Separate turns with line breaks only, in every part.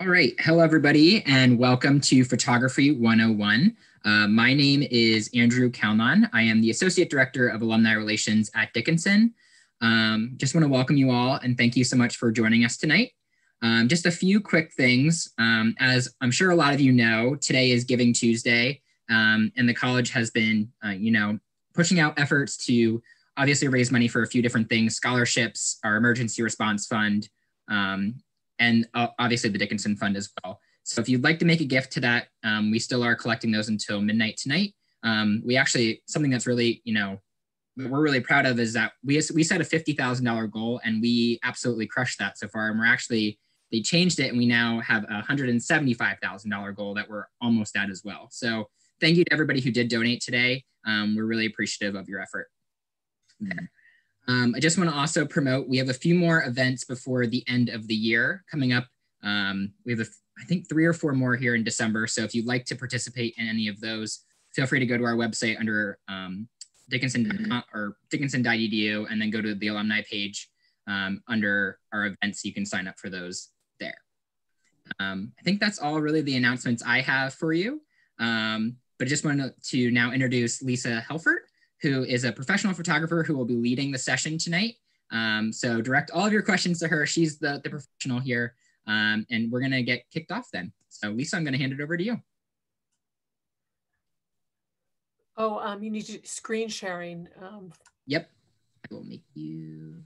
All right. Hello, everybody, and welcome to Photography 101. My name is Andrew Kalnan. I am the Associate Director of Alumni Relations at Dickinson. Just want to welcome you all and thank you so much for joining us tonight. Just a few quick things. As I'm sure a lot of you know, today is Giving Tuesday, and the college has been, pushing out efforts to obviously raise money for a few different things, scholarships, our emergency response fund, and obviously the Dickinson Fund as well. So if you'd like to make a gift to that, we still are collecting those until midnight tonight. We actually, something that's really, we're really proud of is that we set a $50,000 goal and we absolutely crushed that so far. And they changed it and we now have a $175,000 goal that we're almost at as well. So thank you to everybody who did donate today. We're really appreciative of your effort there. I just want to also promote, we have a few more events before the end of the year coming up. We have, I think, 3 or 4 more here in December. So if you'd like to participate in any of those, feel free to go to our website under Dickinson or Dickinson.edu and then go to the alumni page under our events. You can sign up for those there. I think that's all really the announcements I have for you. But I just wanted to now introduce Lisa Helfert, who is a professional photographer who will be leading the session tonight. So direct all of your questions to her. She's the professional here. And we're gonna get kicked off then. So Lisa, I'm gonna hand it over to you.
Oh, you need to screen sharing.
Yep, I will make you.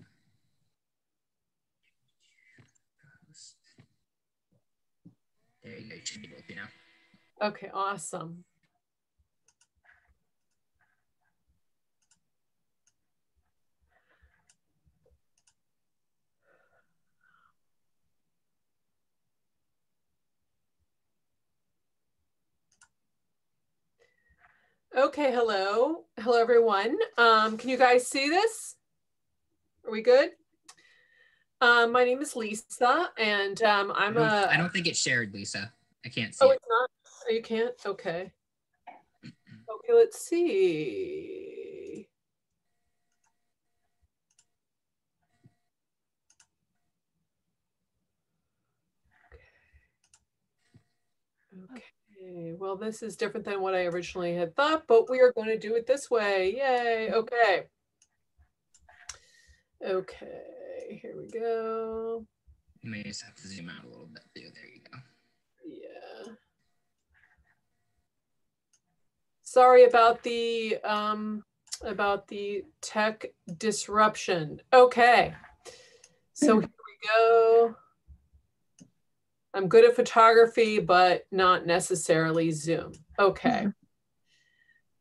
There you go, you should be able to now.
Okay, awesome. Okay, hello. Hello, everyone. Can you guys see this? Are we good? My name is Lisa, and
I don't think it's shared, Lisa. I can't see
it. Oh,
it.
it's not? Oh, you can't? Okay. Okay, let's see. Okay, well, this is different than what I originally had thought, but we are going to do it this way. Yay, okay. Okay, here we go.
You may just have to zoom out a little bit too. There you go.
Yeah. Sorry about the tech disruption. Okay, so here we go. I'm good at photography, but not necessarily Zoom. Okay.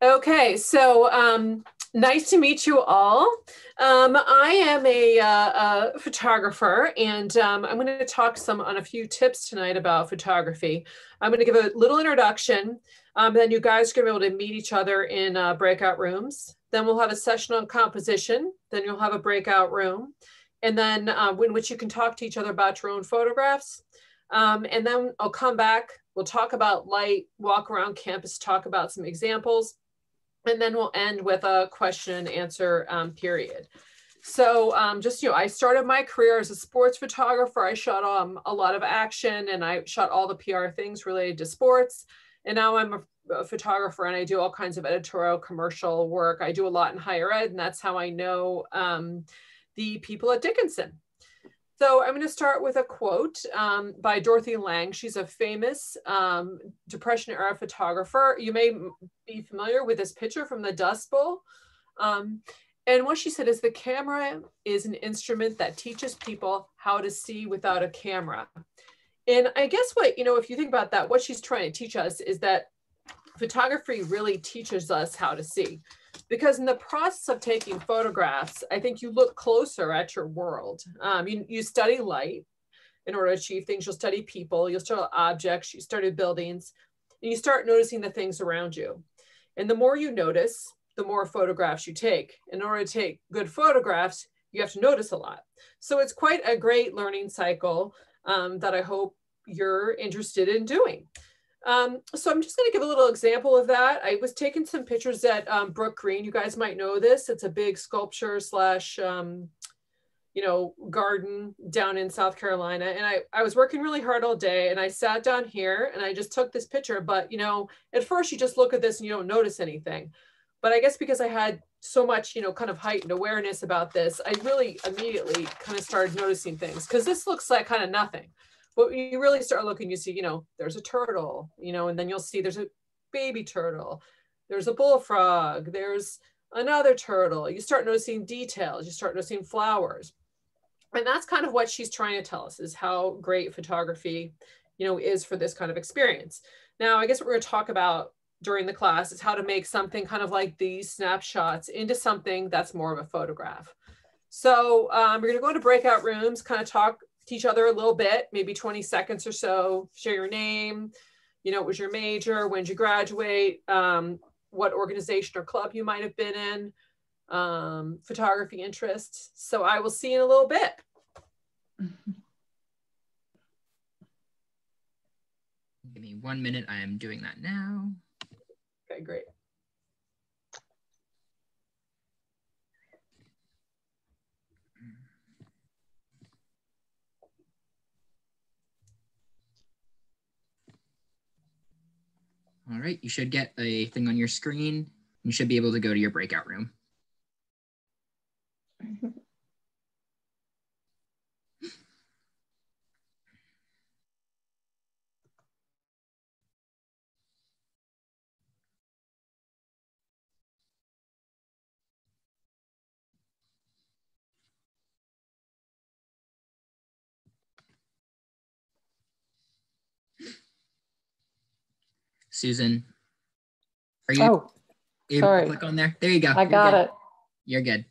Okay, so nice to meet you all. I am a photographer, and I'm going to talk on a few tips tonight about photography. I'm going to give a little introduction, then you guys are going to be able to meet each other in breakout rooms. Then we'll have a session on composition. Then you'll have a breakout room, and then in which you can talk to each other about your own photographs. And then I'll come back, we'll talk about light, walk around campus, talk about some examples, and then we'll end with a question and answer period. So I started my career as a sports photographer. I shot a lot of action and I shot all the PR things related to sports. And now I'm a photographer and I do all kinds of editorial commercial work. I do a lot in higher ed, and that's how I know the people at Dickinson. So I'm going to start with a quote by Dorothy Lang. She's a famous Depression era photographer. You may be familiar with this picture from the Dust Bowl. And what she said is, the camera is an instrument that teaches people how to see without a camera. And I guess if you think about that, what she's trying to teach us is that photography really teaches us how to see. Because in the process of taking photographs, I think you look closer at your world. You study light in order to achieve things. You'll study people, you'll study objects, you study buildings, and you start noticing the things around you. And the more you notice, the more photographs you take. In order to take good photographs, you have to notice a lot. So it's quite a great learning cycle that I hope you're interested in doing. So I'm just going to give a little example of that. I was taking some pictures at Brook Green. You guys might know this. It's a big sculpture slash garden down in South Carolina. And I was working really hard all day, and I sat down here and I just took this picture. But, at first you just look at this and you don't notice anything. But I guess because I had so much, kind of heightened awareness about this, I really immediately kind of started noticing things, because this looks like kind of nothing. But when you really start looking, you see, there's a turtle, and then you'll see there's a baby turtle, there's a bullfrog, there's another turtle. You start noticing details, you start noticing flowers. And that's kind of what she's trying to tell us, is how great photography, is for this kind of experience. Now, I guess what we're going to talk about during the class is how to make something kind of like these snapshots into something that's more of a photograph. So we're going to go into breakout rooms, kind of talk to each other a little bit, maybe 20 seconds or so, share your name, what was your major, when did you graduate, what organization or club you might have been in, photography interests. So I will see you in a little bit.
Give me 1 minute. I am doing that now.
Okay, great.
All right, you should get a thing on your screen. You should be able to go to your breakout room. Susan, are you able to click on there? There you go.
I got it.
You're good.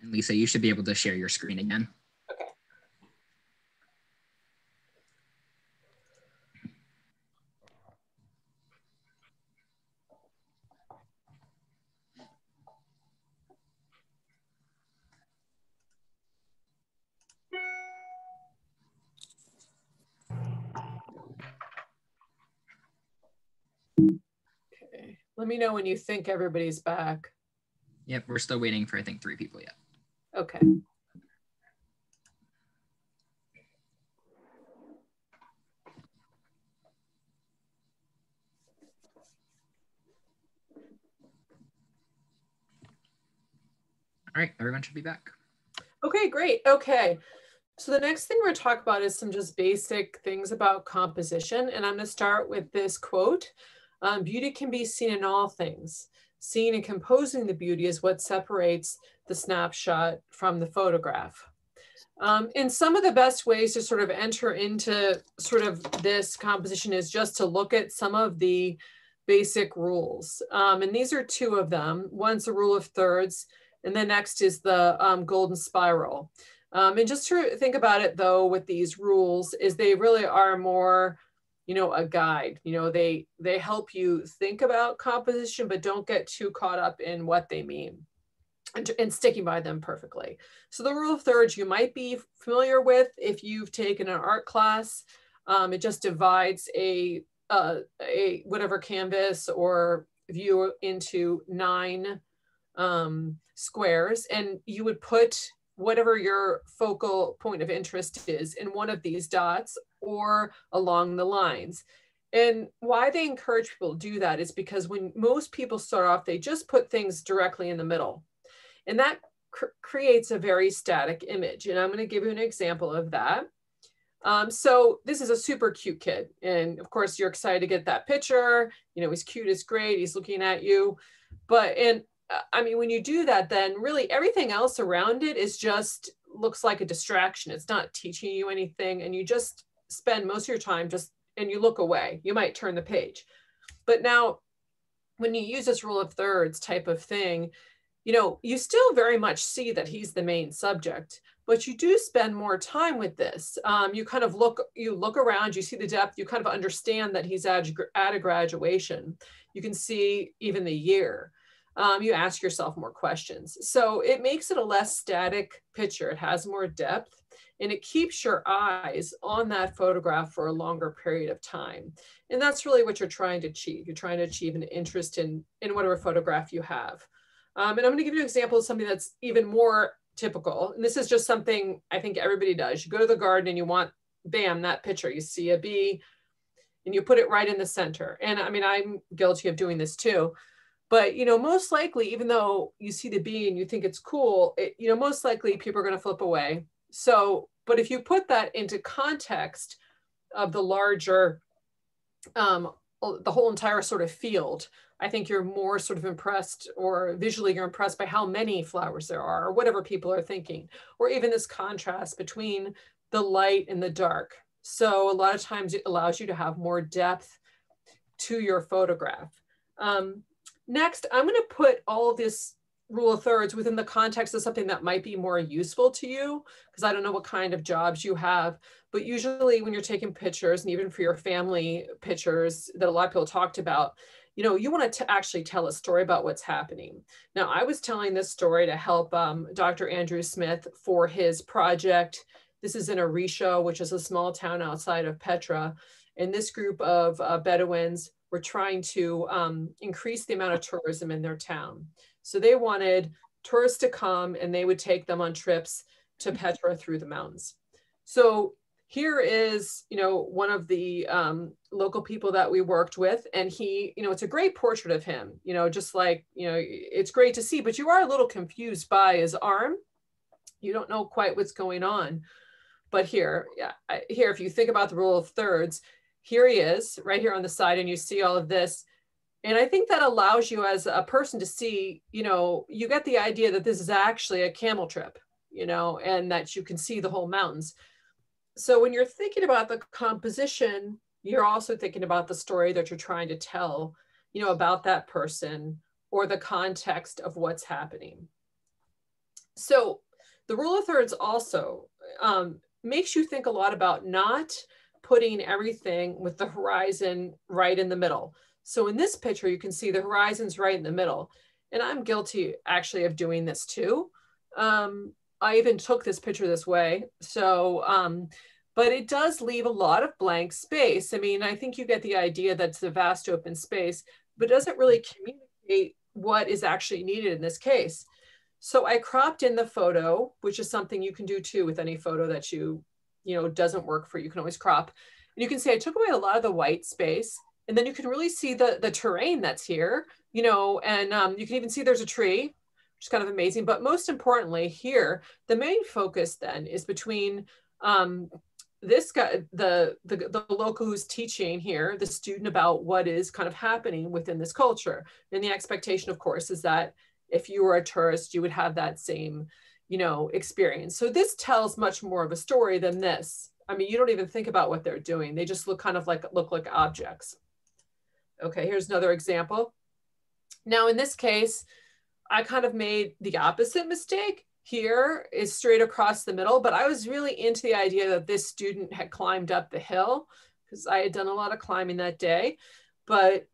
And Lisa, you should be able to share your screen again.
Okay. Okay. Let me know when you think everybody's back.
Yep, we're still waiting for, I think, 3 people yet.
Okay.
All right, everyone should be back.
Okay, great. Okay. So the next thing we're going to talk about is some just basic things about composition. And I'm going to start with this quote. Beauty can be seen in all things. Seeing and composing the beauty is what separates the snapshot from the photograph. And some of the best ways to sort of enter into sort of this composition is just to look at some of the basic rules. And these are 2 of them. One's the rule of thirds, and the next is the golden spiral. And just to think about it, though, with these rules is they really are more, a guide. They help you think about composition, but don't get too caught up in what they mean and sticking by them perfectly. So the rule of thirds you might be familiar with if you've taken an art class. It just divides a whatever canvas or view into 9 squares, and you would put whatever your focal point of interest is in one of these dots or along the lines. And why they encourage people to do that is because when most people start off, they just put things directly in the middle. And that creates a very static image. And I'm going to give you an example of that. So this is a super cute kid. And of course, you're excited to get that picture. He's cute, it's great. He's looking at you. I mean, when you do that, then really everything else around it is just looks like a distraction. It's not teaching you anything. And you just spend most of your time and you look away. You might turn the page. But now when you use this rule of thirds type of thing, you still very much see that he's the main subject, but you do spend more time with this. You kind of look around, you see the depth, you kind of understand that he's at a graduation. You can see even the year. You ask yourself more questions. So it makes it a less static picture. It has more depth, and it keeps your eyes on that photograph for a longer period of time. And that's really what you're trying to achieve. You're trying to achieve an interest in whatever photograph you have. And I'm going to give you an example of something that's even more typical. And this is just something I think everybody does. You go to the garden and you want, bam, that picture. You see a bee and you put it right in the center. And I mean, I'm guilty of doing this too. But, most likely, even though you see the bee and you think it's cool, most likely people are going to flip away. So, but if you put that into context of the larger, the whole entire sort of field, I think you're more sort of impressed, or visually you're impressed by how many flowers there are, or whatever people are thinking, or even this contrast between the light and the dark. So a lot of times it allows you to have more depth to your photograph. Next, I'm going to put all of this rule of thirds within the context of something that might be more useful to you, because I don't know what kind of jobs you have, but usually when you're taking pictures, and even for your family pictures that a lot of people talked about, you want to actually tell a story about what's happening. Now, I was telling this story to help Dr. Andrew Smith for his project. This is in Orisha, which is a small town outside of Petra. And this group of Bedouins were trying to increase the amount of tourism in their town. So they wanted tourists to come and they would take them on trips to Petra through the mountains. So here is, one of the local people that we worked with, and he, it's a great portrait of him, just like, it's great to see, but you are a little confused by his arm. You don't know quite what's going on. But here, if you think about the rule of thirds, here he is right here on the side, and you see all of this. And I think that allows you as a person to see, you get the idea that this is actually a camel trip, and that you can see the whole mountains. So when you're thinking about the composition, you're also thinking about the story that you're trying to tell, about that person or the context of what's happening. So the rule of thirds also makes you think a lot about not putting everything with the horizon right in the middle. So in this picture, you can see the horizon's right in the middle. And I'm guilty actually of doing this too. I even took this picture this way. So, but it does leave a lot of blank space. I mean, I think you get the idea that it's a vast open space, but doesn't really communicate what is actually needed in this case. So I cropped in the photo, which is something you can do too with any photo that doesn't work for you. You can always crop. And you can see I took away a lot of the white space, and then you can really see the terrain that's here, and you can even see there's a tree, which is kind of amazing. But most importantly here, the main focus then is between this guy, the local who's teaching here, the student, about what is kind of happening within this culture. And the expectation, of course, is that if you were a tourist, you would have that same, experience. So this tells much more of a story than this. I mean, you don't even think about what they're doing. They just look like objects. Okay, here's another example. Now, in this case, I kind of made the opposite mistake. Here is straight across the middle, but I was really into the idea that this student had climbed up the hill because I had done a lot of climbing that day. But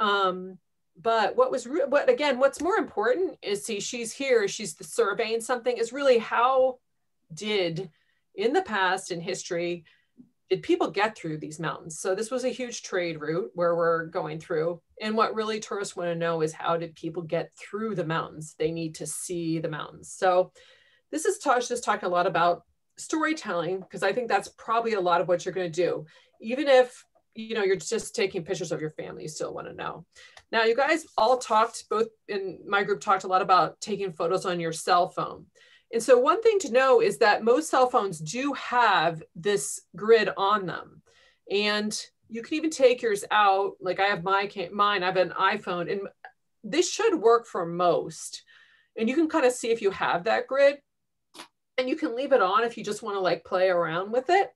what's more important is, see, she's here, she's surveying something, is really how did, in the past, in history, did people get through these mountains? So this was a huge trade route where we're going through. And what really tourists want to know is, how did people get through the mountains? They need to see the mountains. So this is just talking a lot about storytelling, because I think that's probably a lot of what you're going to do. Even if you're just taking pictures of your family, you still want to know. Now, you guys all talked, both in my group, talked a lot about taking photos on your cell phone. And so one thing to know is that most cell phones do have this grid on them. And you can even take yours out. Like I have mine, I have an iPhone, and this should work for most. And you can kind of see if you have that grid, and you can leave it on if you just want to like play around with it.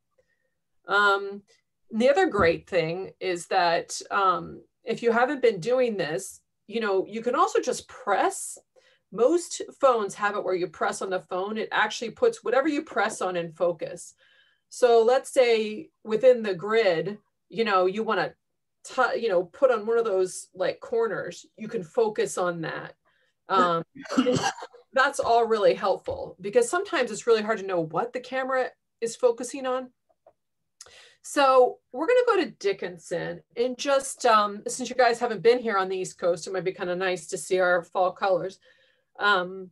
The other great thing is that if you haven't been doing this, you can also just press. Most phones have it where you press on the phone. It actually puts whatever you press on in focus. So let's say within the grid, you want to, put on one of those like corners, you can focus on that. That's all really helpful, because sometimes it's really hard to know what the camera is focusing on. So we're going to go to Dickinson, and just since you guys haven't been here on the East Coast, it might be kind of nice to see our fall colors, to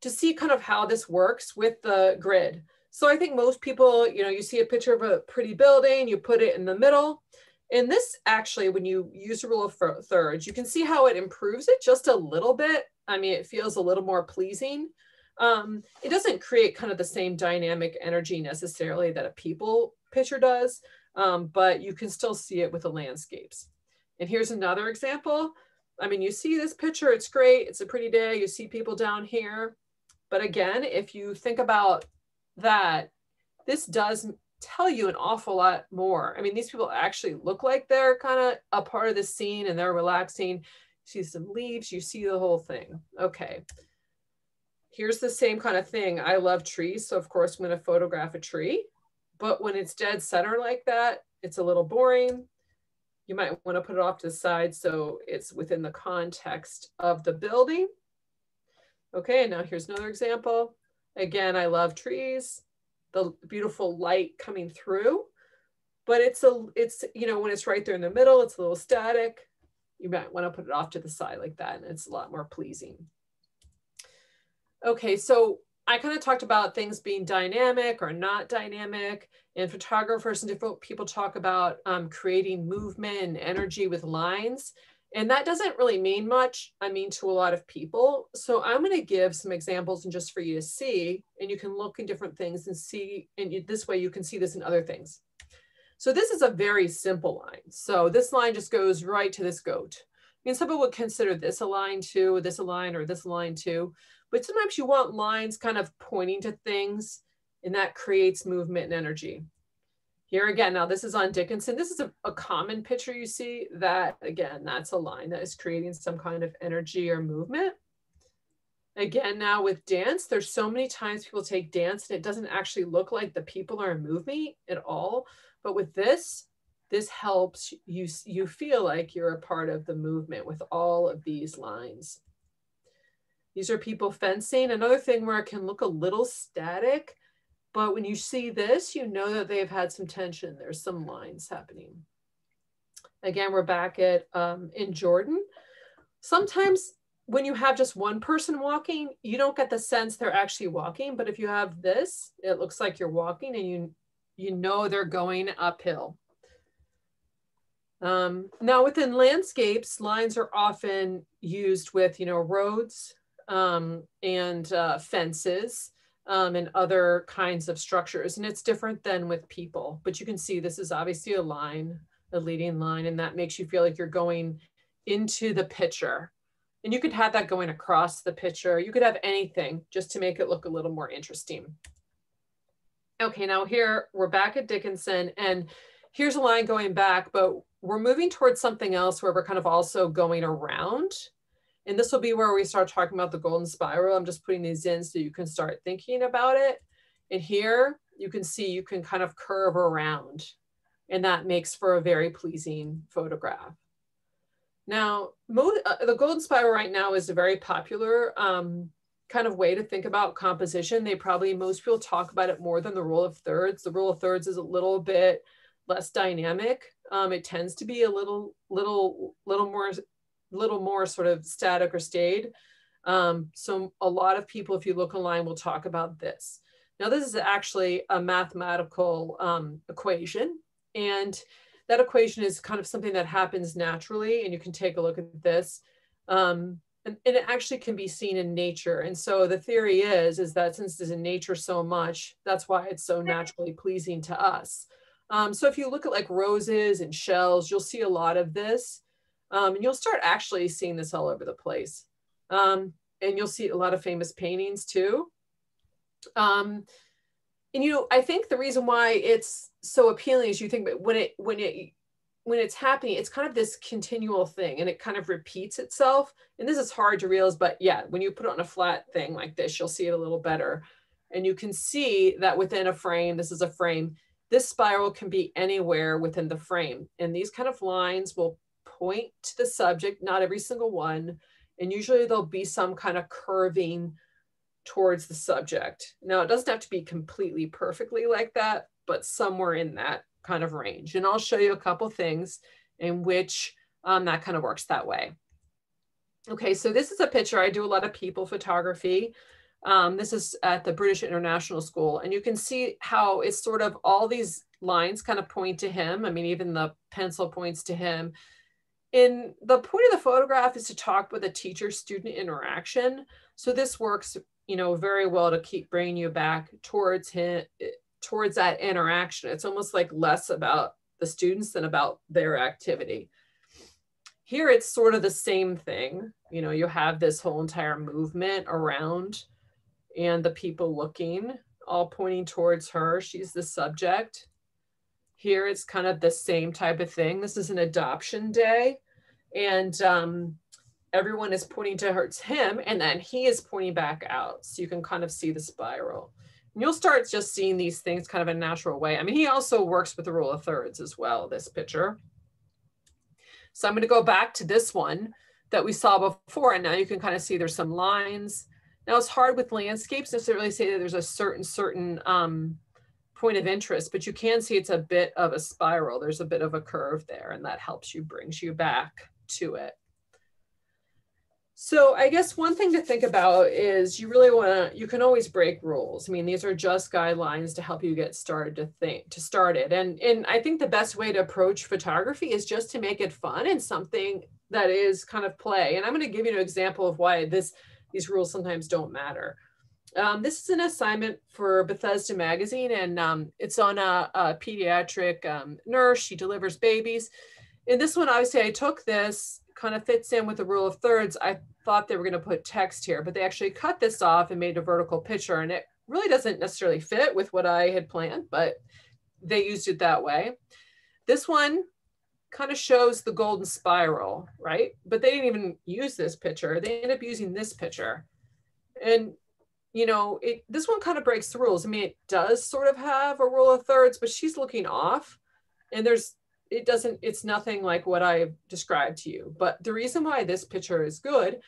see kind of how this works with the grid. So I think most people, you see a picture of a pretty building, you put it in the middle. And this actually, when you use the rule of thirds, you can see how it improves it just a little bit. I mean, it feels a little more pleasing. It doesn't create kind of the same dynamic energy necessarily that a people picture does, but you can still see it with the landscapes. And here's another example. I mean, you see this picture, it's great. It's a pretty day. You see people down here. But again, if you think about that, this does tell you an awful lot more. I mean, these people actually look like they're kind of a part of the scene and they're relaxing. You see some leaves, you see the whole thing. Okay. Here's the same kind of thing. I love trees. So of course I'm going to photograph a tree, but when it's dead center like that, it's a little boring. You might want to put it off to the side so it's within the context of the building. Okay, and now here's another example. Again, I love trees, the beautiful light coming through, but it's when it's right there in the middle, it's a little static. You might want to put it off to the side like that, and it's a lot more pleasing. Okay, so I kind of talked about things being dynamic or not dynamic, and photographers and different people talk about creating movement and energy with lines. And that doesn't really mean much, I mean, to a lot of people. So I'm going to give some examples and just for you to see, and you can look in different things and see, and this way you can see this in other things. So this is a very simple line. So this line just goes right to this goat. I mean, some people would consider this a line too, this a line, or this line too. But sometimes you want lines kind of pointing to things, and that creates movement and energy. Here again, now this is on Dickinson. This is a common picture you see that, again, that's a line that is creating some kind of energy or movement. Again, now with dance, there's so many times people take dance and it doesn't actually look like the people are moving at all. But with this helps you feel like you're a part of the movement with all of these lines. These are people fencing. Another thing where it can look a little static, but when you see this, you know that they've had some tension. There's some lines happening. Again, we're back at in Jordan. Sometimes when you have just one person walking, you don't get the sense they're actually walking. But if you have this, it looks like you're walking and you know they're going uphill. Now within landscapes, lines are often used with, roads and fences and other kinds of structures. And it's different than with people. But you can see this is obviously a line, a leading line, and that makes you feel like you're going into the picture. And you could have that going across the picture. You could have anything just to make it look a little more interesting. Okay, now here we're back at Dickinson, and here's a line going back, but we're moving towards something else where we're kind of also going around. And this will be where we start talking about the golden spiral. I'm just putting these in so you can start thinking about it. And here you can see you can kind of curve around, and that makes for a very pleasing photograph. Now, the golden spiral right now is a very popular kind of way to think about composition. Most people talk about it more than the rule of thirds. The rule of thirds is a little bit less dynamic. It tends to be a little more sort of static or staid. So a lot of people, if you look online, will talk about this. Now, this is actually a mathematical equation, and that equation is kind of something that happens naturally, and you can take a look at this. And it actually can be seen in nature. And so the theory is that since it's in nature so much, that's why it's so naturally pleasing to us. So if you look at like roses and shells, you'll see a lot of this. And you'll start actually seeing this all over the place. And you'll see a lot of famous paintings too. And I think the reason why it's so appealing is you think, but when it's happening, it's kind of this continual thing, and it kind of repeats itself. And this is hard to realize, but yeah, when you put it on a flat thing like this, you'll see it a little better. And you can see that within a frame, this is a frame, this spiral can be anywhere within the frame. And these kind of lines will point to the subject, not every single one. And usually there'll be some kind of curving towards the subject. Now, it doesn't have to be completely perfectly like that, but somewhere in that kind of range. And I'll show you a couple things in which that kind of works that way. Okay, so this is a picture. I do a lot of people photography. This is at the British International School, and you can see how it's sort of all these lines kind of point to him. I mean, even the pencil points to him. And the point of the photograph is to talk with a teacher-student interaction. So this works, very well to keep bringing you back towards him, towards that interaction. It's almost like less about the students than about their activity. Here, it's sort of the same thing. You have this whole entire movement around and the people looking, all pointing towards her. She's the subject. Here, it's kind of the same type of thing. This is an adoption day, and everyone is pointing towards him, and then he is pointing back out. So you can kind of see the spiral. And you'll start just seeing these things kind of in a natural way. I mean, he also works with the rule of thirds as well, this picture. So I'm going to go back to this one that we saw before, and now you can kind of see there's some lines. Now, it's hard with landscapes to really say that there's a certain point of interest, but you can see it's a bit of a spiral. There's a bit of a curve there, and that brings you back to it. So I guess one thing to think about is you can always break rules. I mean, these are just guidelines to help you get started And I think the best way to approach photography is just to make it fun and something that is kind of play. And I'm going to give you an example of why these rules sometimes don't matter. This is an assignment for Bethesda magazine, and it's on a pediatric nurse. She delivers babies. In this one, obviously, I took this, kind of fits in with the rule of thirds. I thought they were going to put text here, but they actually cut this off and made a vertical picture, and it really doesn't necessarily fit with what I had planned, but they used it that way. This one kind of shows the golden spiral, right? But they didn't even use this picture. They ended up using this picture. And this one kind of breaks the rules. I mean, it does sort of have a rule of thirds, but she's looking off, and it's nothing like what I described to you. But the reason why this picture is good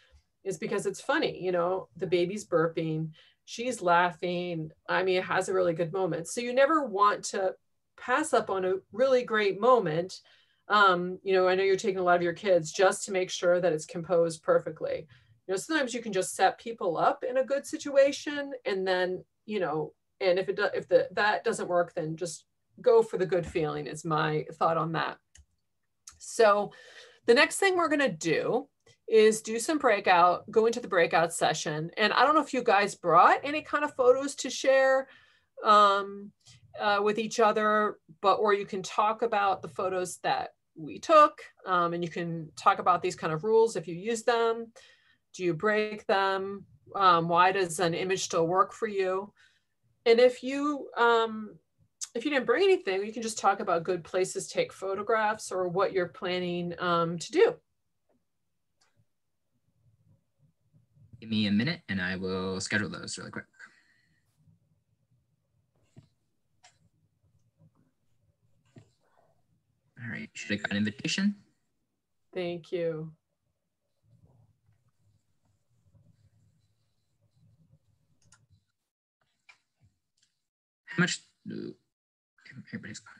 is because it's funny. The baby's burping, she's laughing. I mean, it has a really good moment. So you never want to pass up on a really great moment. I know you're taking a lot of your kids just to make sure that it's composed perfectly. Sometimes you can just set people up in a good situation, and then, and if that doesn't work, then just go for the good feeling is my thought on that. So the next thing we're going to do is do some go into the breakout session. And I don't know if you guys brought any kind of photos to share with each other, or you can talk about the photos that we took, and you can talk about these kind of rules if you use them. Do you break them? Why does an image still work for you? And if you didn't bring anything, you can just talk about good places to take photographs or what you're planning to do.
Give me a minute and I will schedule those really quick. All right, should I got an invitation?
Thank you.
How much? Everybody's gone.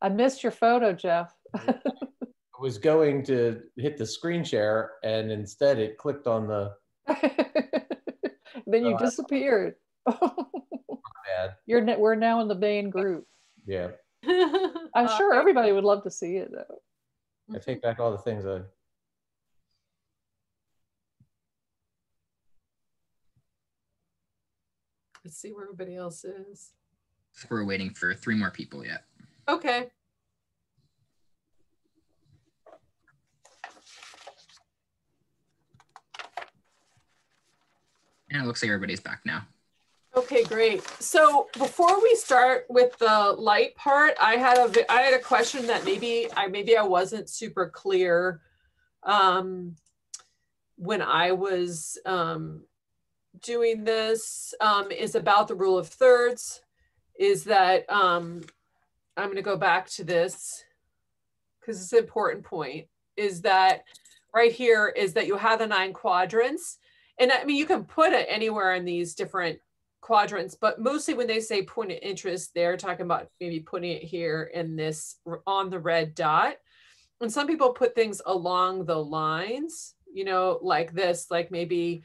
I missed your photo, Jeff.
I was going to hit the screen share and instead it clicked on the.
Then you disappeared.
Bad.
We're now in the main group.
Yeah.
I'm sure everybody would love to see it though.
I take back all the things I.
Let's see where everybody else is.
We're waiting for 3 more people yet.
Okay.
And it looks like everybody's back now.
Okay, great. So before we start with the light part, I had a question that maybe I wasn't super clear when I was doing this, is about the rule of thirds. Is that I'm going to go back to this because it's an important point, is that right here is that you have the 9 quadrants. And I mean, you can put it anywhere in these different quadrants, but mostly when they say point of interest, they're talking about maybe putting it here in this on the red dot. And some people put things along the lines, you know, like this, like maybe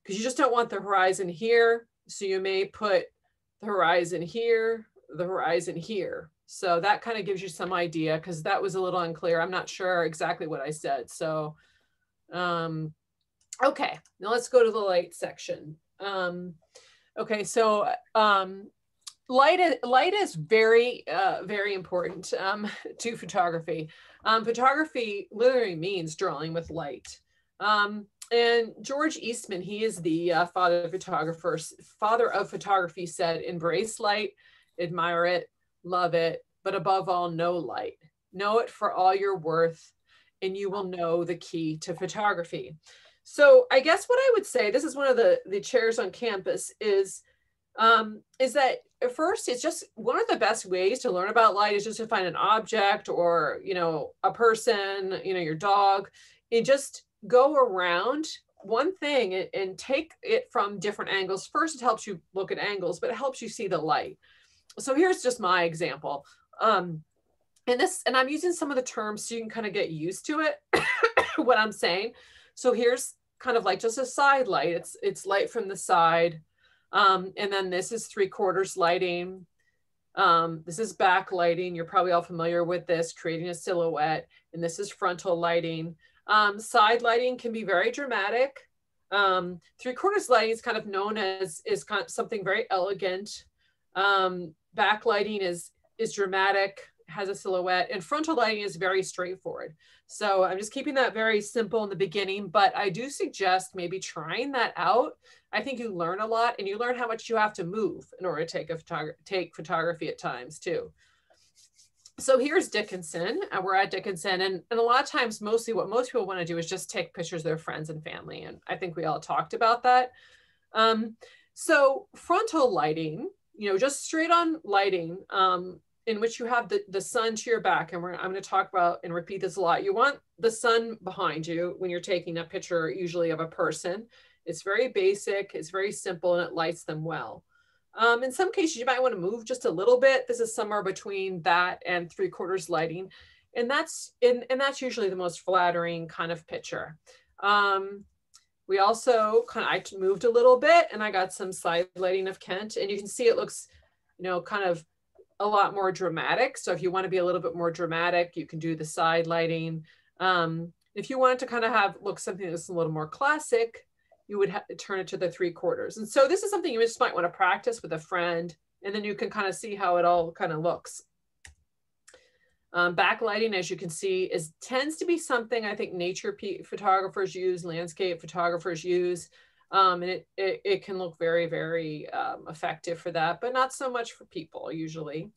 because you just don't want the horizon here. So you may put the horizon here, the horizon here. So that kind of gives you some idea, because that was a little unclear. I'm not sure exactly what I said. So, okay, now let's go to the light section. Okay, so light is very, very important to photography. Photography literally means drawing with light. And George Eastman, he is the father of photography, said, embrace light, admire it, love it, but above all, know light. Know it for all you're worth, and you will know the key to photography. So I guess what I would say, this is one of the chairs on campus, is that at first, it's just one of the best ways to learn about light is just to find an object or, you know, a person, you know, your dog, and just go around one thing and take it from different angles. First, it helps you look at angles, but it helps you see the light. So here's just my example. And I'm using some of the terms so you can kind of get used to it, what I'm saying. So here's kind of like just a side light. It's light from the side. And then this is 3/4 lighting. This is back lighting. You're probably all familiar with this, creating a silhouette. And this is frontal lighting. Side lighting can be very dramatic. 3/4 lighting is kind of known as kind of something very elegant. Backlighting is dramatic, has a silhouette, and frontal lighting is very straightforward. So I'm just keeping that very simple in the beginning, but I do suggest maybe trying that out. I think you learn a lot, and you learn how much you have to move in order to take photography at times too. So here's Dickinson, and we're at Dickinson, and a lot of times, mostly what most people want to do is just take pictures of their friends and family, and I think we all talked about that. So frontal lighting, you know, just straight on lighting, in which you have the sun to your back, and I'm going to talk about and repeat this a lot. You want the sun behind you when you're taking a picture, usually of a person. It's very basic, it's very simple, and it lights them well. In some cases, you might want to move just a little bit. This is somewhere between that and 3/4 lighting, and that's usually the most flattering kind of picture. We also I moved a little bit, and I got some side lighting of Kent, and you can see it looks, you know, kind of a lot more dramatic. So if you want to be a little bit more dramatic, you can do the side lighting. If you wanted to kind of look something that's a little more classic, you would turn it to the 3/4. And so this is something you just might want to practice with a friend, and then you can kind of see how it all kind of looks. Backlighting, as you can see, tends to be something I think nature photographers use, landscape photographers use. And it can look very, very effective for that, but not so much for people usually.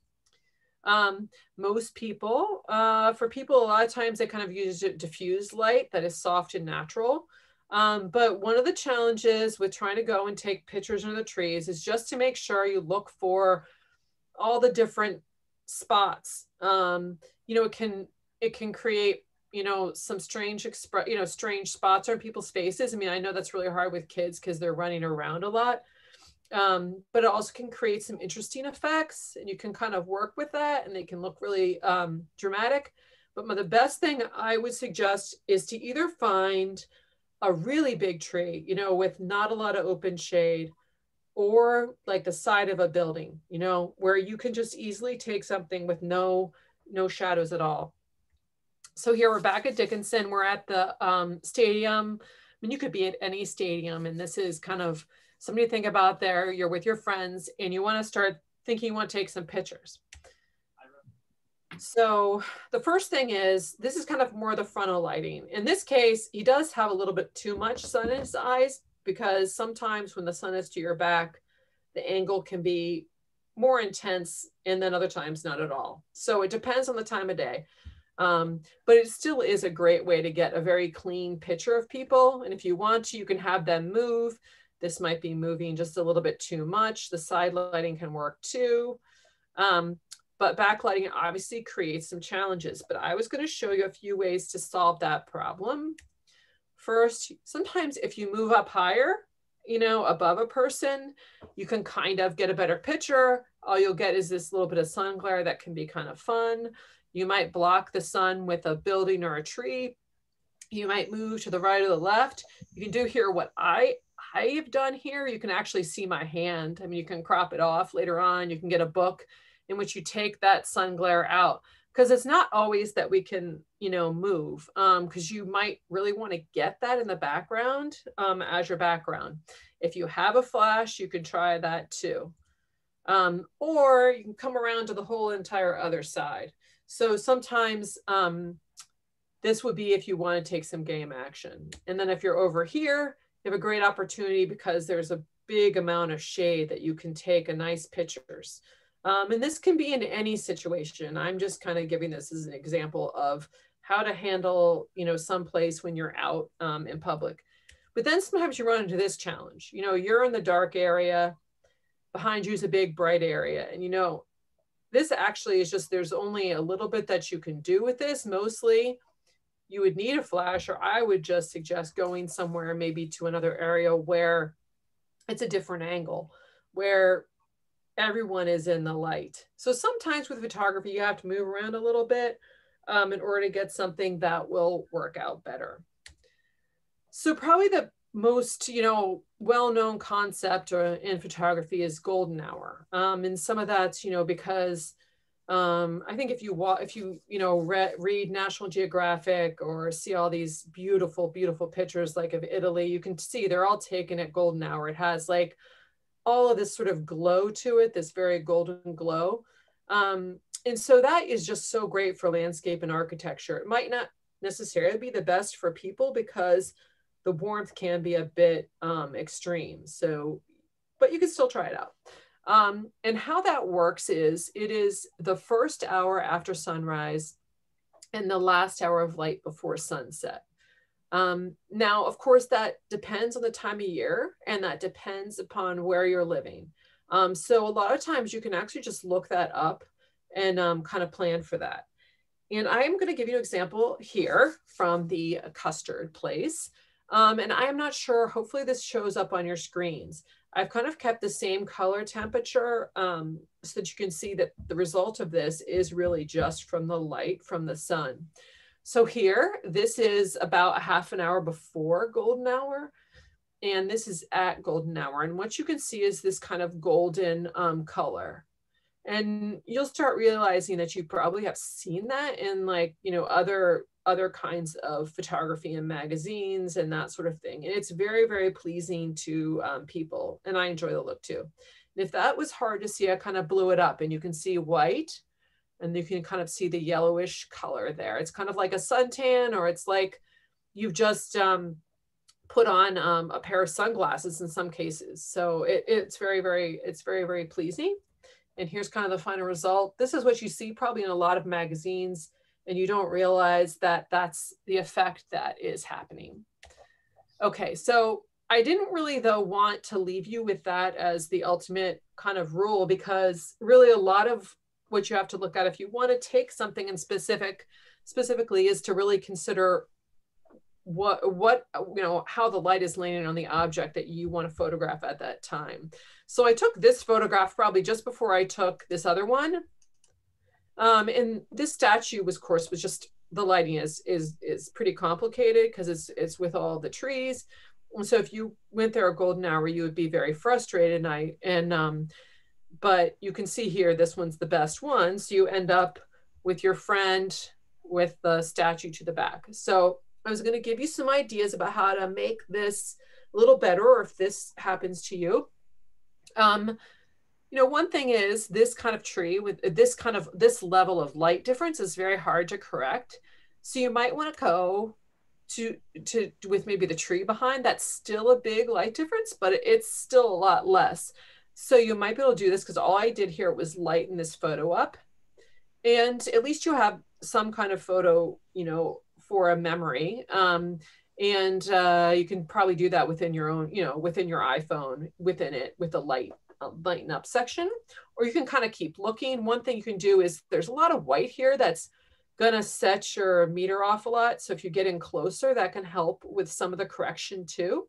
Most people, for people, a lot of times they kind of use diffused light that is soft and natural. But one of the challenges with trying to go and take pictures under the trees is just to make sure you look for all the different spots. You know, it can create, you know, some strange spots on people's faces. I mean, I know that's really hard with kids because they're running around a lot. but it also can create some interesting effects, and you can kind of work with that, and they can look really dramatic. But the best thing I would suggest is to either find a really big tree, you know, with not a lot of open shade, or like the side of a building, you know, where you can just easily take something with no shadows at all. So here we're back at Dickinson. We're at the stadium. I mean, you could be at any stadium, and this is kind of something to think about there. You're with your friends and you want to start thinking you want to take some pictures. So the first thing is, this is kind of more the frontal lighting. In this case, he does have a little bit too much sun in his eyes, because sometimes when the sun is to your back, the angle can be more intense, and then other times not at all. So it depends on the time of day. But it still is a great way to get a very clean picture of people. And if you want to, you can have them move. This might be moving just a little bit too much. The side lighting can work too. But backlighting obviously creates some challenges, but I was going to show you a few ways to solve that problem. First, sometimes if you move up higher, you know, above a person, you can kind of get a better picture. All you'll get is this little bit of sun glare that can be kind of fun. You might block the sun with a building or a tree. You might move to the right or the left. You can do here what I have done here. You can actually see my hand. I mean, you can crop it off later on. You can get a book in which you take that sun glare out, because it's not always that we can, you know, move, because you might really want to get that in the background as your background. If you have a flash, you can try that too. Or you can come around to the whole entire other side. So sometimes this would be if you want to take some game action. And then if you're over here, you have a great opportunity because there's a big amount of shade that you can take a nice pictures. And this can be in any situation. I'm just kind of giving this as an example of how to handle, you know, someplace when you're out in public. But then sometimes you run into this challenge. You know, you're in the dark area, behind you is a big bright area. And you know, this actually is just, there's only a little bit that you can do with this. Mostly you would need a flash, or I would just suggest going somewhere maybe to another area where it's a different angle, where everyone is in the light. So sometimes with photography, you have to move around a little bit in order to get something that will work out better. So probably the most, you know, well-known concept in photography is golden hour. And some of that's, you know, because I think if you read National Geographic or see all these beautiful, beautiful pictures like of Italy, you can see they're all taken at golden hour. It has like all of this sort of glow to it, this very golden glow. And so that is just so great for landscape and architecture. It might not necessarily be the best for people because the warmth can be a bit extreme. So, but you can still try it out. And how that works is, it is the first hour after sunrise and the last hour of light before sunset. Now, of course, that depends on the time of year, and that depends upon where you're living. So a lot of times you can actually just look that up and kind of plan for that. And I'm going to give you an example here from the custard place. And I am not sure, hopefully this shows up on your screens. I've kind of kept the same color temperature so that you can see that the result of this is really just from the light from the sun. So here, this is about a half an hour before golden hour, and this is at golden hour. And what you can see is this kind of golden color. And you'll start realizing that you probably have seen that in, like, you know, other kinds of photography and magazines and that sort of thing. And it's very, very pleasing to people. And I enjoy the look too. And if that was hard to see, I kind of blew it up and you can see white, and you can kind of see the yellowish color there. It's kind of like a suntan, or it's like you've just put on a pair of sunglasses in some cases. So it's very, very pleasing. And here's kind of the final result. This is what you see probably in a lot of magazines, and you don't realize that that's the effect that is happening. Okay, so I didn't really, though, want to leave you with that as the ultimate kind of rule, because really a lot of what you have to look at if you want to take something in specifically is to really consider how the light is landing on the object that you want to photograph at that time. So I took this photograph probably just before I took this other one. And this statue was, of course, was just, the lighting is pretty complicated because it's with all the trees. And so if you went there a golden hour, you would be very frustrated. But you can see here, this one's the best one. So you end up with your friend with the statue to the back. So I was going to give you some ideas about how to make this a little better, or if this happens to you. One thing is, this kind of tree with this level of light difference is very hard to correct. So you might want to go with maybe the tree behind. That's still a big light difference, but it's still a lot less. So you might be able to do this, because all I did here was lighten this photo up. And at least you have some kind of photo, for a memory. You can probably do that within your own, within your iPhone, within it, with the lighten up section, or you can kind of keep looking. One thing you can do is, there's a lot of white here that's gonna set your meter off a lot. So if you get in closer, that can help with some of the correction too.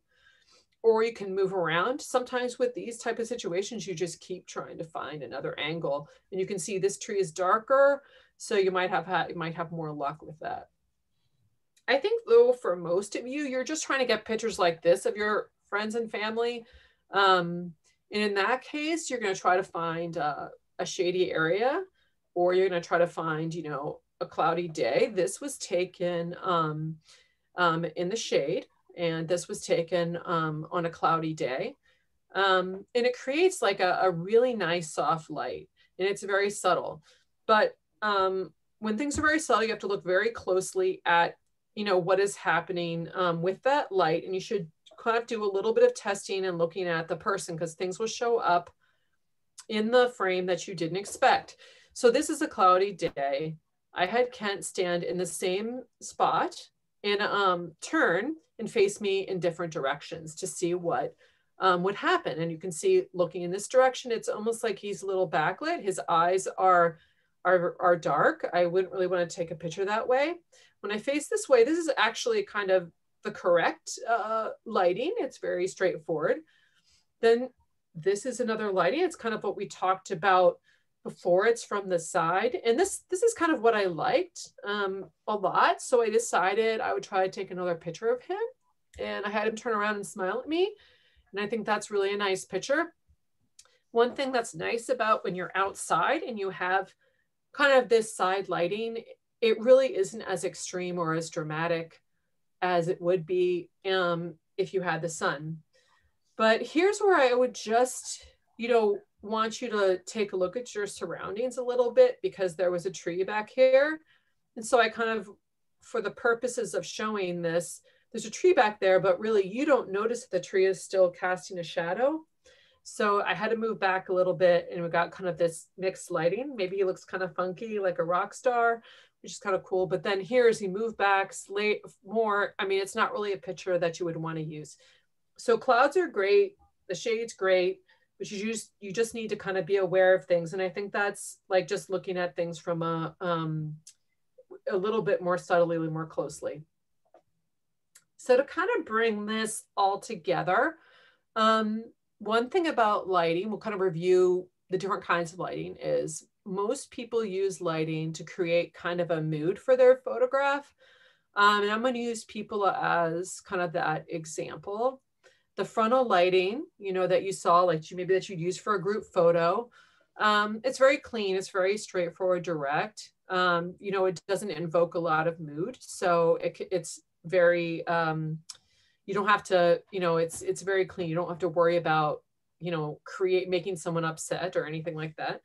Or you can move around. Sometimes with these type of situations, you just keep trying to find another angle. And you can see this tree is darker, so you might have more luck with that. I think though, for most of you, you're just trying to get pictures like this of your friends and family. And in that case, you're going to try to find a shady area, or you're going to try to find, a cloudy day. This was taken in the shade, and this was taken on a cloudy day. And it creates like a really nice soft light, and it's very subtle. But when things are very subtle, you have to look very closely at, what is happening with that light. And you should kind of do a little bit of testing and looking at the person, because things will show up in the frame that you didn't expect. So this is a cloudy day. I had Kent stand in the same spot and turn and face me in different directions to see what would happen. And you can see, looking in this direction, it's almost like he's a little backlit. His eyes are dark. I wouldn't really want to take a picture that way. When I face this way, this is actually kind of the correct lighting. It's very straightforward. Then this is another lighting. It's kind of what we talked about before. It's from the side. And this is kind of what I liked a lot. So I decided I would try to take another picture of him. And I had him turn around and smile at me. And I think that's really a nice picture. One thing that's nice about when you're outside and you have kind of this side lighting, it really isn't as extreme or as dramatic as it would be if you had the sun. But here's where I would just, want you to take a look at your surroundings a little bit, because there was a tree back here. And so I kind of, for the purposes of showing this, there's a tree back there, but really you don't notice that the tree is still casting a shadow. So I had to move back a little bit, and we got kind of this mixed lighting. Maybe he looks kind of funky, like a rock star, which is kind of cool. But then here, as he moved back more, it's not really a picture that you would want to use. So clouds are great. The shade's great, but you just need to kind of be aware of things. And I think that's like just looking at things from a little bit more subtly, more closely. So to kind of bring this all together, one thing about lighting, we'll kind of review the different kinds of lighting, is most people use lighting to create kind of a mood for their photograph. And I'm going to use people as kind of that example. The frontal lighting, that you saw, like maybe that you'd use for a group photo. It's very clean. It's very straightforward, direct. It doesn't invoke a lot of mood. So it's very, you don't have to, it's very clean. You don't have to worry about, making someone upset or anything like that.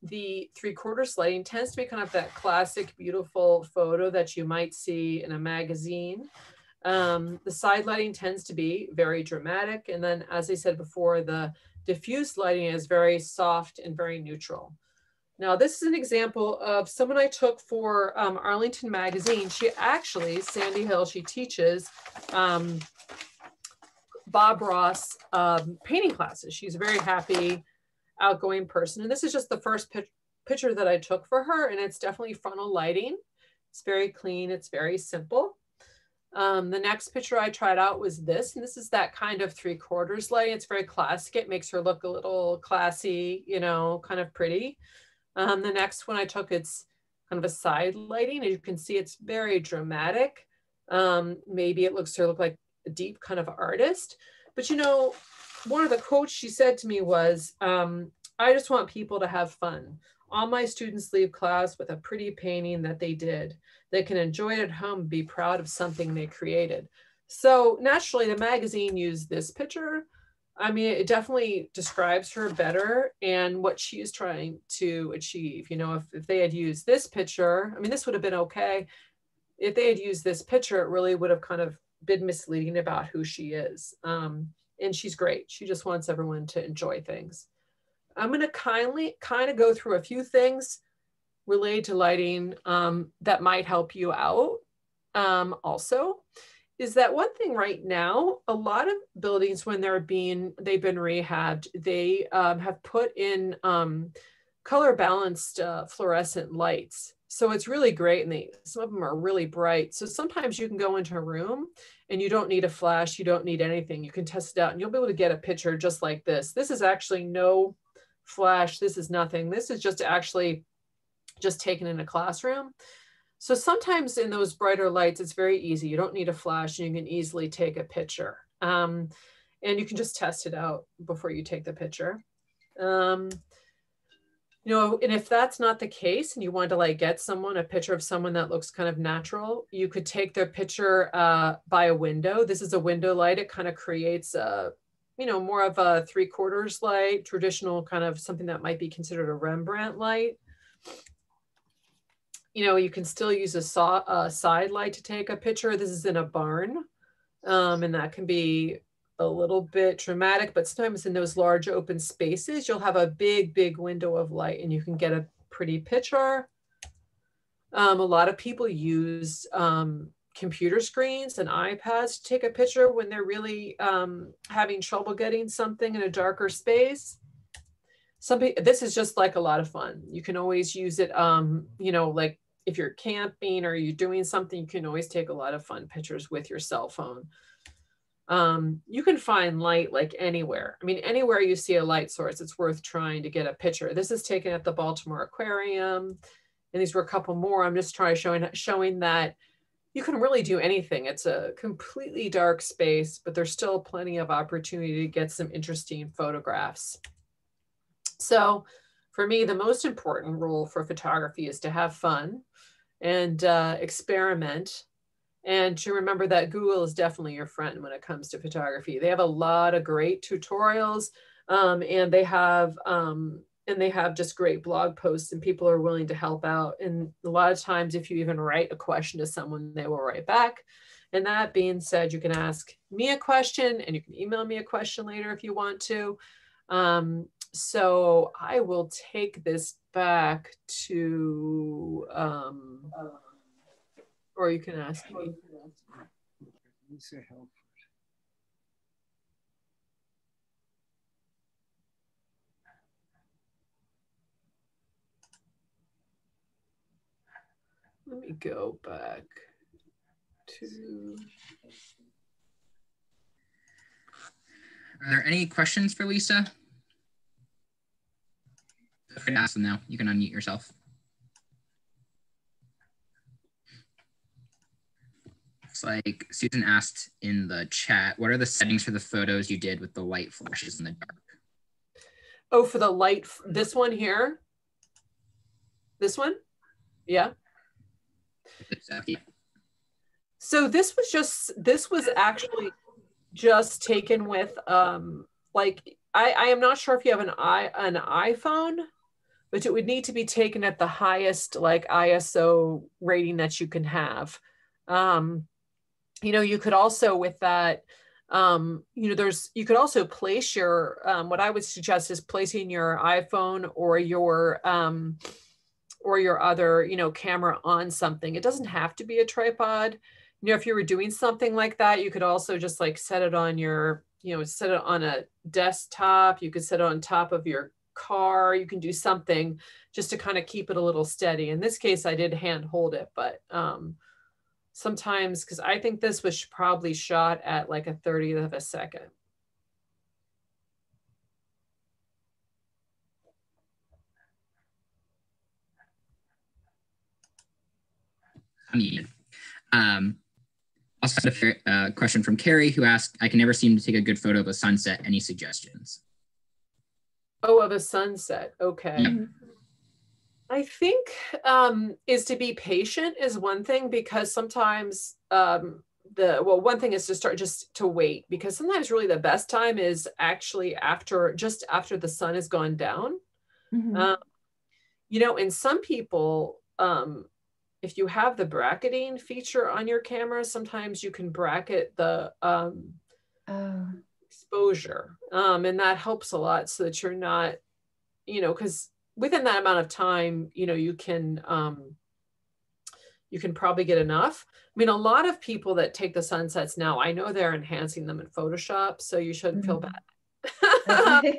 The 3/4 lighting tends to be kind of that classic, beautiful photo that you might see in a magazine. The side lighting tends to be very dramatic. And then, as I said before, the diffuse lighting is very soft and very neutral. Now, this is an example of someone I took for Arlington Magazine. She actually, Sandy Hill, she teaches Bob Ross painting classes. She's a very happy, outgoing person. And this is just the first picture that I took for her. And it's definitely frontal lighting. It's very clean. It's very simple. The next picture I tried out was this, and this is that kind of 3/4 light. It's very classic. It makes her look a little classy, you know, kind of pretty. The next one I took, it's kind of a side lighting. As you can see, it's very dramatic. Maybe it looks to look like a deep kind of artist. But you know, one of the quotes she said to me was, I just want people to have fun. All my students leave class with a pretty painting that they did. They can enjoy it at home, be proud of something they created. So naturally, the magazine used this picture. I mean, it definitely describes her better and what she is trying to achieve. You know, if they had used this picture, I mean, this would have been okay. If they had used this picture, it really would have kind of been misleading about who she is. And she's great. She just wants everyone to enjoy things. I'm going to kind of go through a few things related to lighting that might help you out. Also, is that one thing right now, a lot of buildings, when they've been rehabbed, they have put in color balanced fluorescent lights. So it's really great, and some of them are really bright. So sometimes you can go into a room and you don't need a flash, you don't need anything. You can test it out and you'll be able to get a picture just like this. This is actually no flash, this is nothing. This is just actually just taken in a classroom. So sometimes in those brighter lights, it's very easy. You don't need a flash and you can easily take a picture. And you can just test it out before you take the picture. You know, and if that's not the case and you want to like get someone a picture of someone that looks kind of natural, you could take their picture by a window. This is a window light. It kind of creates a, you know, more of a 3/4 light, traditional kind of something that might be considered a Rembrandt light. You know, you can still use a side light to take a picture. This is in a barn, and that can be a little bit dramatic, but sometimes in those large open spaces, you'll have a big window of light and you can get a pretty picture. A lot of people use computer screens and iPads to take a picture when they're really having trouble getting something in a darker space. This is just like a lot of fun. You can always use it, you know, like if you're camping or you're doing something, you can always take a lot of fun pictures with your cell phone. You can find light like anywhere. I mean, anywhere you see a light source, it's worth trying to get a picture. This is taken at the Baltimore Aquarium, and these were a couple more. I'm just showing that you can really do anything. It's a completely dark space, but there's still plenty of opportunity to get some interesting photographs. So for me, the most important rule for photography is to have fun and experiment. And to remember that Google is definitely your friend when it comes to photography. They have a lot of great tutorials, and they have just great blog posts, and people are willing to help out. And a lot of times, if you even write a question to someone, they will write back. And that being said, you can ask me a question, and you can email me a question later if you want to. So I will take this back to. Or you can ask me.
Lisa Helfert.
Let me go back to.
Are there any questions for Lisa? Feel free to ask them now. You can unmute yourself. Looks like Susan asked in the chat, what are the settings for the photos you did with the light flashes in the dark?
Oh, for the light, this one here? This one? Yeah. So this was actually just taken with, like, I am not sure if you have an iPhone, but it would need to be taken at the highest like ISO rating that you can have. You know, you could also with that, you know, you could also place your, what I would suggest is placing your iPhone or your other, you know, camera on something. It doesn't have to be a tripod. You know, if you were doing something like that, you could also just like set it on your, you know, set it on a desktop. You could set it on top of your car. You can do something just to kind of keep it a little steady. In this case, I did hand hold it, but sometimes, because I think this was probably shot at like a 30th of a second.
Also had a question from Carrie who asked, I can never seem to take a good photo of a sunset. Any suggestions?
Oh, of a sunset. Okay.
Yep.
I think is to be patient is one thing, because sometimes one thing is to start just to wait, because sometimes really the best time is actually just after the sun has gone down.
Mhm.
You know, and some people, if you have the bracketing feature on your camera, sometimes you can bracket the exposure, and that helps a lot, so that you're not, you know, because within that amount of time, you know, you can probably get enough. I mean, a lot of people that take the sunsets now, I know they're enhancing them in Photoshop, so you shouldn't feel bad.
Okay.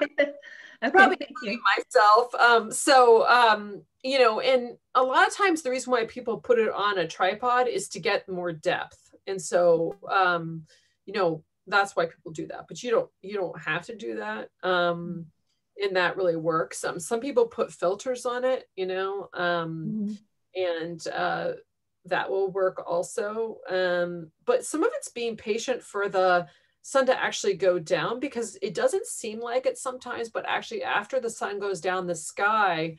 Okay,
Probably
thank you.
myself. You know, and a lot of times the reason why people put it on a tripod is to get more depth. And so, you know, that's why people do that, but you don't have to do that. And that really works. Some people put filters on it, you know, and that will work also. But some of it's being patient for the sun to actually go down, because it doesn't seem like it sometimes, but actually after the sun goes down, the sky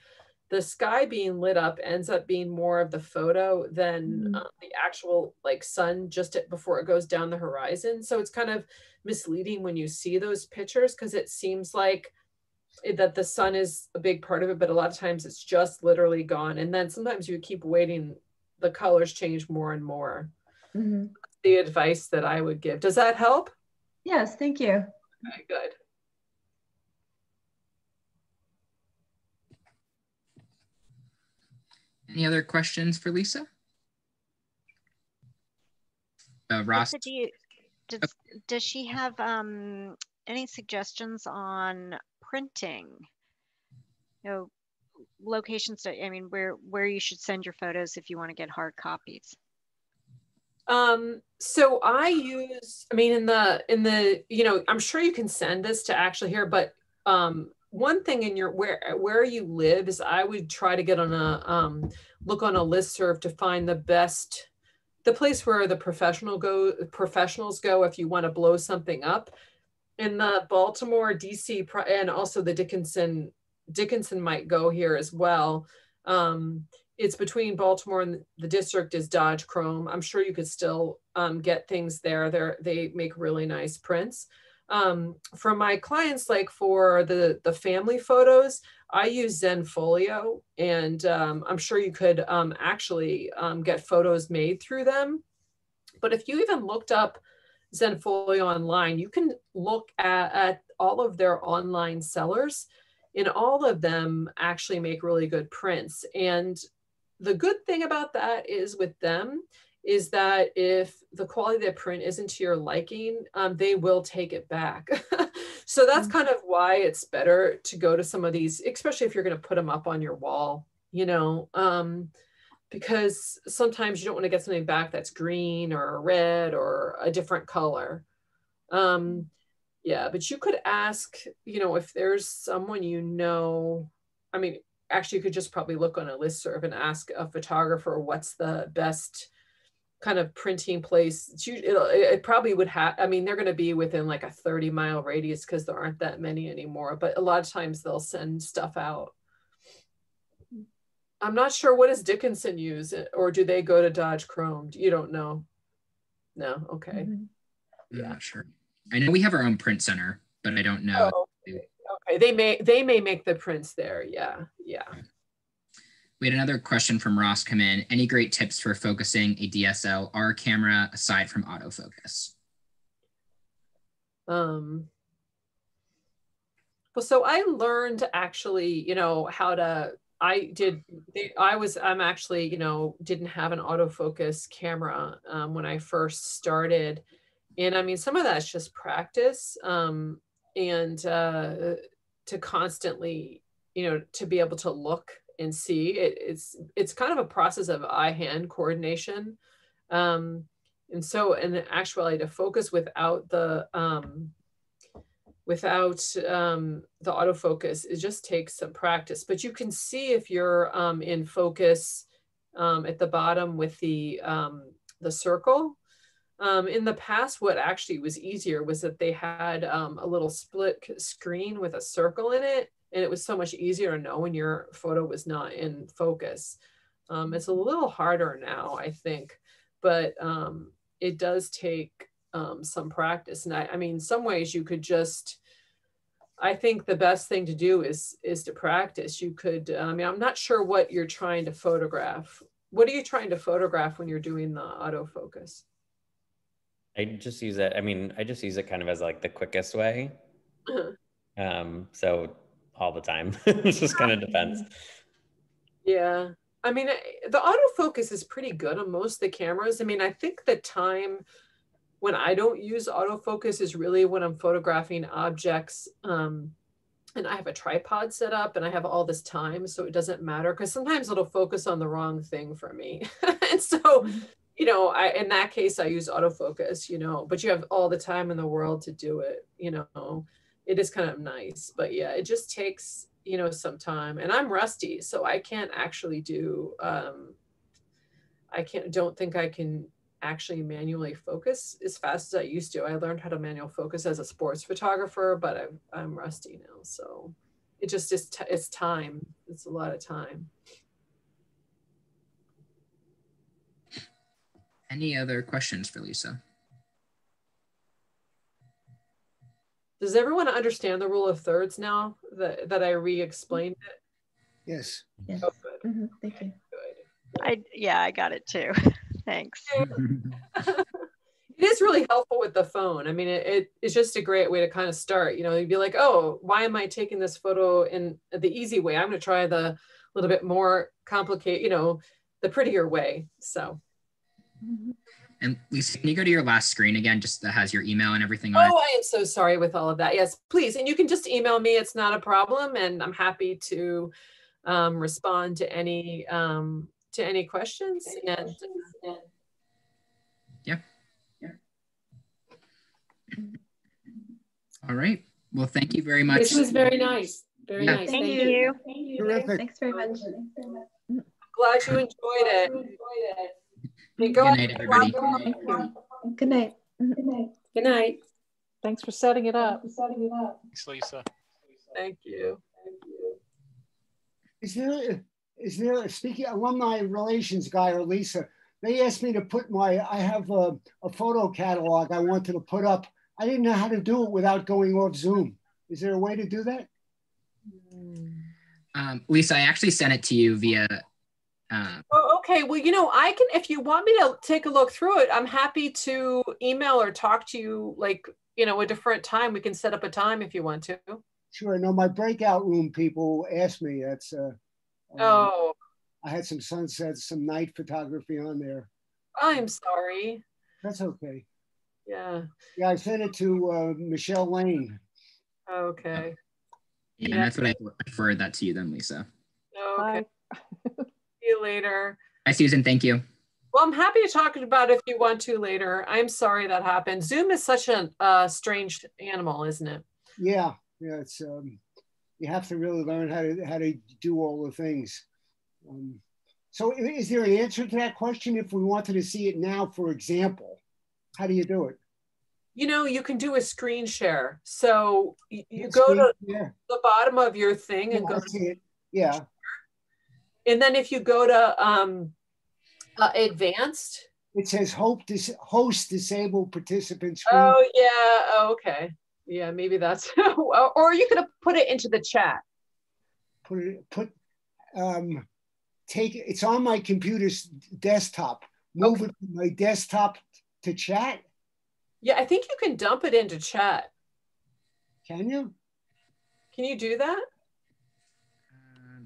being lit up ends up being more of the photo than the actual like sun just before it goes down the horizon. So it's kind of misleading when you see those pictures, because it seems like that the sun is a big part of it, but a lot of times it's just literally gone. And then sometimes you keep waiting, the colors change more and more. The advice that I would give. Does that help?
Yes, thank you.
Okay, good.
Any other questions for Lisa? Ross?
Lisa, does she have any suggestions on printing? You know, locations I mean, where you should send your photos if you want to get hard copies.
So I use, I mean, in the, you know, I'm sure you can send this to actually here, but one thing in your where you live is I would try to get on a look on a listserv to find the place where the professionals go if you want to blow something up. In the Baltimore, DC, and also the Dickinson might go here as well. It's between Baltimore and the district is Dodge Chrome. I'm sure you could still get things there. They make really nice prints. For my clients, like for the family photos, I use Zenfolio, and I'm sure you could actually get photos made through them. But if you even looked up Zenfolio online, you can look at all of their online sellers, and all of them actually make really good prints. And the good thing about that is with them is that if the quality of the print isn't to your liking, they will take it back. So that's kind of why it's better to go to some of these, especially if you're going to put them up on your wall, you know, because sometimes you don't want to get something back that's green or red or a different color. Yeah, but you could ask, you know, if there's someone, you know, I mean, actually you could just probably look on a listserv and ask a photographer what's the best kind of printing place. It probably would have, I mean, they're going to be within like a 30-mile radius because there aren't that many anymore, but a lot of times they'll send stuff out. I'm not sure, what does Dickinson use, or do they go to Dodge Chrome? You don't know? No, okay.
I'm not sure. I know we have our own print center, but I don't know.
Oh, okay. They may make the prints there. Yeah.
We had another question from Ross come in. Any great tips for focusing a DSLR camera aside from autofocus?
Well, so I learned actually, you know, how to, I'm actually, you know, didn't have an autofocus camera when I first started. And I mean, some of that's just practice, and to constantly, you know, to be able to look and see it's kind of a process of eye-hand coordination. And so in actuality, to focus without the autofocus, it just takes some practice. But you can see if you're in focus at the bottom with the circle. In the past, what actually was easier was that they had a little split screen with a circle in it, and it was so much easier to know when your photo was not in focus. It's a little harder now, I think, but it does take some practice. And I mean, some ways you could just, I think the best thing to do is to practice. You could, I mean, I'm not sure what you're trying to photograph. What are you trying to photograph when you're doing the autofocus?
I just use it. I mean, I just use it kind of as like the quickest way. So all the time, it just kind of depends.
Yeah. I mean, the autofocus is pretty good on most of the cameras. I mean, I think the time when I don't use autofocus is really when I'm photographing objects and I have a tripod set up and I have all this time, so it doesn't matter, because sometimes it'll focus on the wrong thing for me. And so, you know, in that case, I use autofocus, you know, but you have all the time in the world to do it, you know, it is kind of nice. But yeah, it just takes, you know, some time. And I'm rusty, so I can't actually do, don't think I can actually manually focus as fast as I used to. I learned how to manual focus as a sports photographer, but I'm rusty now. So it just is, it's time. It's a lot of time.
Any other questions for Lisa?
Does everyone understand the rule of thirds now that I re-explained it?
Yes.
Yes.
Oh, good.
Thank you.
Good.
I got it too. Thanks.
It is really helpful with the phone. I mean, it's just a great way to kind of start. You know, you'd be like, oh, why am I taking this photo in the easy way? I'm going to try the little bit more complicated, you know, the prettier way. So.
And Lisa, can you go to your last screen again, just that has your email and everything on it?
Oh, I am so sorry with all of that. Yes, please. And you can just email me. It's not a problem. And I'm happy to respond to any questions.
Yeah. All right. Well, thank you very much.
This was very nice. Very nice.
Thank you.
Terrific.
Thanks very much.
Glad you enjoyed it.
Good night, everybody.
Good night.
Good night.
Thanks for setting it up.
Thanks, Lisa.
Thank you.
Is there, speaking alumni relations guy or Lisa, they asked me to put I have a photo catalog I wanted to put up. I didn't know how to do it without going off Zoom. Is there a way to do that?
Lisa, I actually sent it to you via.
Oh, okay. Well, you know, I can, if you want me to take a look through it, I'm happy to email or talk to you, like, you know, a different time. We can set up a time if you want to.
Sure. No, my breakout room people asked me. That's
Oh,
I had some sunsets, some night photography on there.
I'm sorry.
That's okay.
Yeah.
Yeah, I sent it to Michelle Lane.
Okay.
Yeah, and that's what I referred that to you then, Lisa.
Okay.
Bye.
See you later.
Hi, Susan. Thank you.
Well, I'm happy to talk about it if you want to later. I'm sorry that happened. Zoom is such a strange animal, isn't it?
Yeah, yeah. It's you have to really learn how to do all the things. So, is there an answer to that question? If we wanted to see it now, for example, how do you do it?
You know, you can do a screen share. So you go to the bottom of your thing and go to
it. Yeah.
And then if you go to advanced,
it says host disabled participants.
Oh yeah. Oh, okay. Yeah, maybe that's or you could put it into the chat.
Take it's on my computer's desktop. Move it from my desktop to chat.
Yeah, I think you can dump it into chat.
Can you?
Can you do that?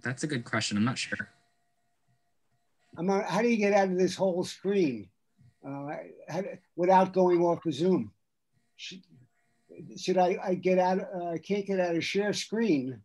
That's a good question. I'm not sure.
How do you get out of this whole screen without going off the Zoom? Should I get out? I can't get out of share screen.